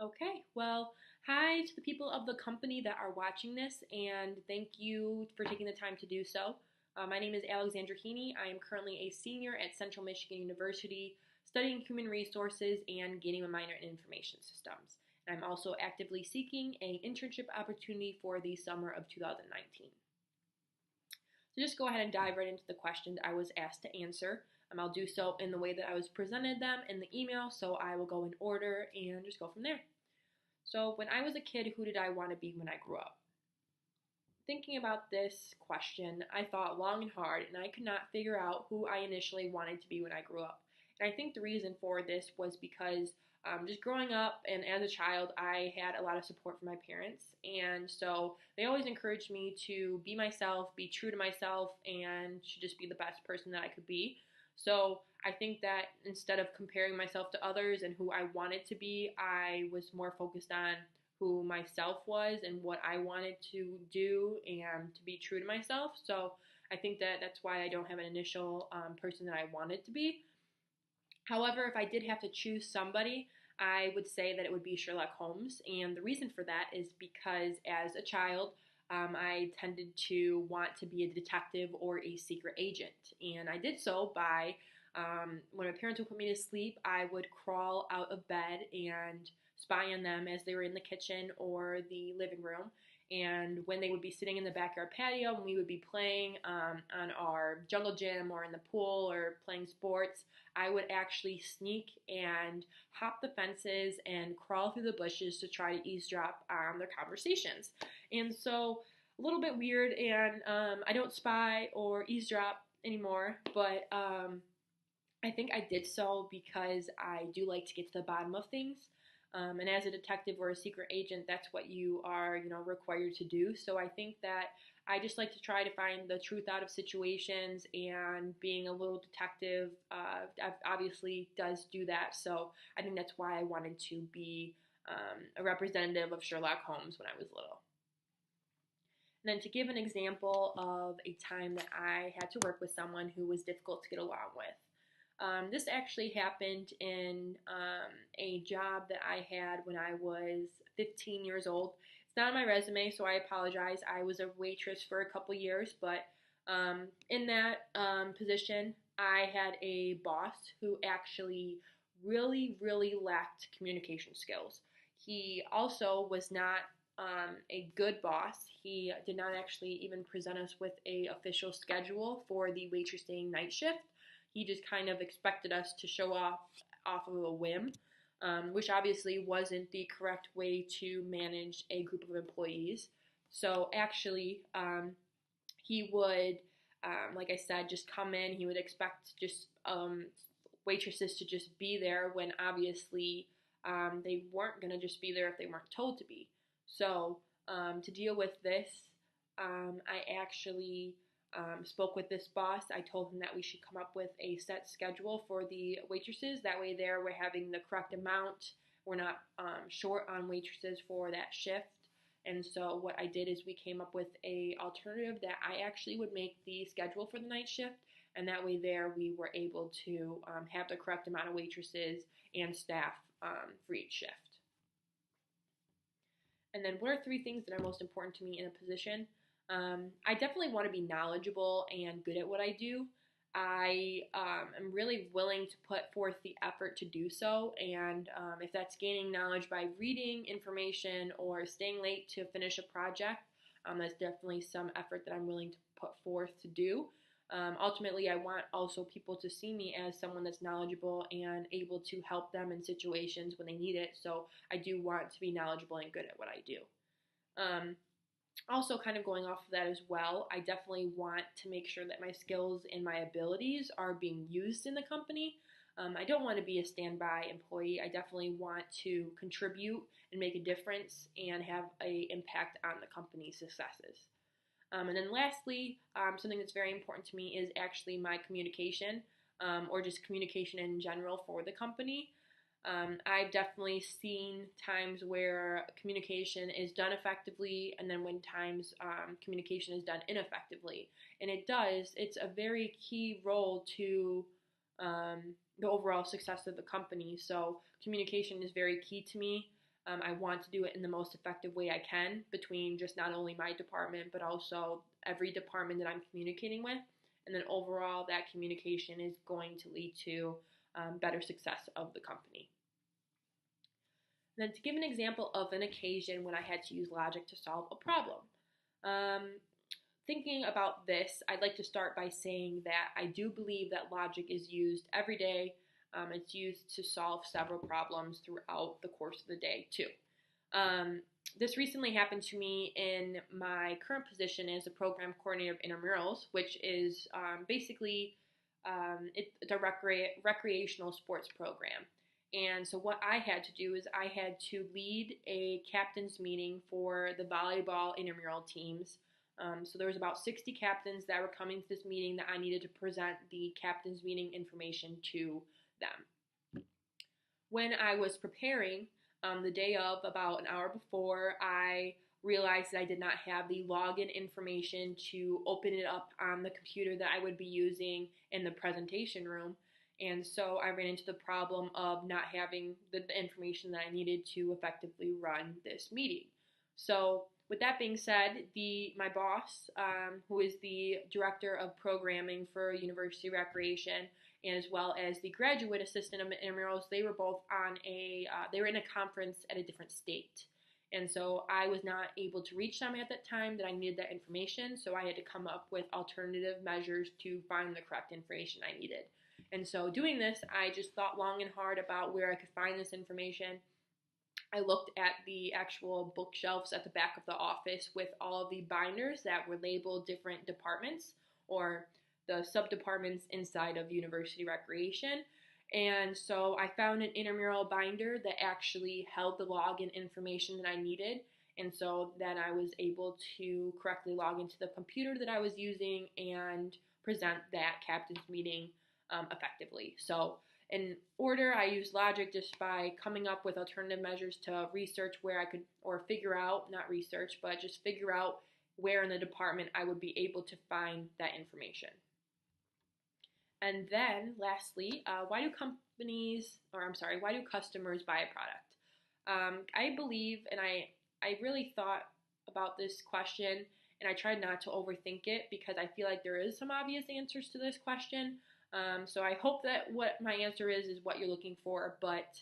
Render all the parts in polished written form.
Okay, well, hi to the people of the company that are watching this, and thank you for taking the time to do so. My name is Alexandra Heaney. I am currently a senior at Central Michigan University, studying human resources and gaining a minor in information systems. And I'm also actively seeking an internship opportunity for the summer of 2019. So just go ahead and dive right into the questions I was asked to answer. I'll do so in the way that I was presented them in the email, so I will go in order and just go from there. So when I was a kid, who did I want to be when I grew up? Thinking about this question, I thought long and hard, and I could not figure out who I initially wanted to be when I grew up. And I think the reason for this was because just growing up and as a child, I had a lot of support from my parents. And so they always encouraged me to be myself, be true to myself, and to just be the best person that I could be. So I think that instead of comparing myself to others and who I wanted to be, I was more focused on who myself was and what I wanted to do and to be true to myself. So I think that that's why I don't have an initial person that I wanted to be. However, if I did have to choose somebody, I would say that it would be Sherlock Holmes. And the reason for that is because as a child, I tended to want to be a detective or a secret agent. And I did so by, when my parents would put me to sleep, I would crawl out of bed and spy on them as they were in the kitchen or the living room. And when they would be sitting in the backyard patio and we would be playing on our jungle gym or in the pool or playing sports, I would actually sneak and hop the fences and crawl through the bushes to try to eavesdrop on their conversations. And so a little bit weird, and I don't spy or eavesdrop anymore, but I think I did so because I do like to get to the bottom of things. And as a detective or a secret agent, that's what you are, required to do. So I think that I just like to try to find the truth out of situations, and being a little detective obviously does do that. So I think that's why I wanted to be a representative of Sherlock Holmes when I was little. And then to give an example of a time that I had to work with someone who was difficult to get along with. This actually happened in a job that I had when I was 15 years old. It's not on my resume, so I apologize. I was a waitress for a couple years, but in that position, I had a boss who actually really lacked communication skills. He also was not a good boss. He did not actually even present us with a official schedule for the waitressing night shift. He just kind of expected us to show off of a whim, which obviously wasn't the correct way to manage a group of employees. So actually, he would, like I said, just come in. He would expect just waitresses to just be there when obviously they weren't going to just be there if they weren't told to be. So to deal with this, I actually spoke with this boss. I told him that we should come up with a set schedule for the waitresses. That way there we're having the correct amount. We're not short on waitresses for that shift. And so what I did is we came up with a alternative that I actually would make the schedule for the night shift. And that way there we were able to have the correct amount of waitresses and staff for each shift. And then what are 3 things that are most important to me in a position? I definitely want to be knowledgeable and good at what I do. I am really willing to put forth the effort to do so, and if that's gaining knowledge by reading information or staying late to finish a project, that's definitely some effort that I'm willing to put forth to do. Ultimately, I want also people to see me as someone that's knowledgeable and able to help them in situations when they need it, so I do want to be knowledgeable and good at what I do. Also, kind of going off of that as well, I definitely want to make sure that my skills and my abilities are being used in the company. I don't want to be a standby employee. I definitely want to contribute and make a difference and have an impact on the company's successes. And then lastly, something that's very important to me is actually my communication, or just communication in general for the company. I've definitely seen times where communication is done effectively, and then when times communication is done ineffectively. And it's a very key role to the overall success of the company. So communication is very key to me. I want to do it in the most effective way I can between just not only my department, but also every department that I'm communicating with. And then overall, that communication is going to lead to better success of the company. And then to give an example of an occasion when I had to use logic to solve a problem. Thinking about this, I'd like to start by saying that I do believe that logic is used every day. It's used to solve several problems throughout the course of the day, too. This recently happened to me in my current position as a program coordinator of intramurals, which is basically it's a recreational sports program. And so what I had to do is I had to lead a captain's meeting for the volleyball intramural teams. So there was about 60 captains that were coming to this meeting that I needed to present the captain's meeting information to them. When I was preparing, the day of, about an hour before, I realized that I did not have the login information to open it up on the computer that I would be using in the presentation room. And so I ran into the problem of not having the information that I needed to effectively run this meeting. So with that being said, my boss, who is the director of programming for University Recreation, and as well as the graduate assistant of intramurals, they were both on they were in a conference at a different state. And so I was not able to reach them at that time that I needed that information, so I had to come up with alternative measures to find the correct information I needed. And so doing this, I just thought long and hard about where I could find this information. I looked at the actual bookshelves at the back of the office with all of the binders that were labeled different departments or the sub-departments inside of University Recreation. And so I found an intramural binder that actually held the login information that I needed. And so then I was able to correctly log into the computer that I was using and present that captain's meeting effectively. So in order, I used logic just by coming up with alternative measures to research where I could, or figure out, not research, but just figure out where in the department I would be able to find that information. And then, lastly, why do customers buy a product? I believe, and I really thought about this question, and I tried not to overthink it because I feel like there is some obvious answers to this question. So I hope that what my answer is what you're looking for, but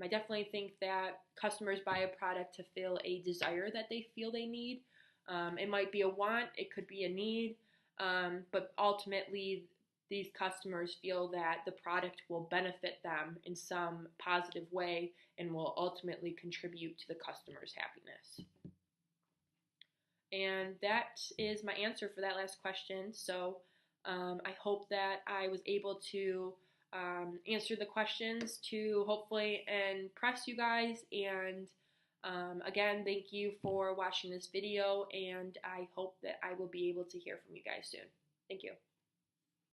I definitely think that customers buy a product to fill a desire that they feel they need. It might be a want, it could be a need, but ultimately these customers feel that the product will benefit them in some positive way and will ultimately contribute to the customer's happiness. And that is my answer for that last question. So I hope that I was able to answer the questions to hopefully impress you guys. And again, thank you for watching this video, and I hope that I will be able to hear from you guys soon. Thank you.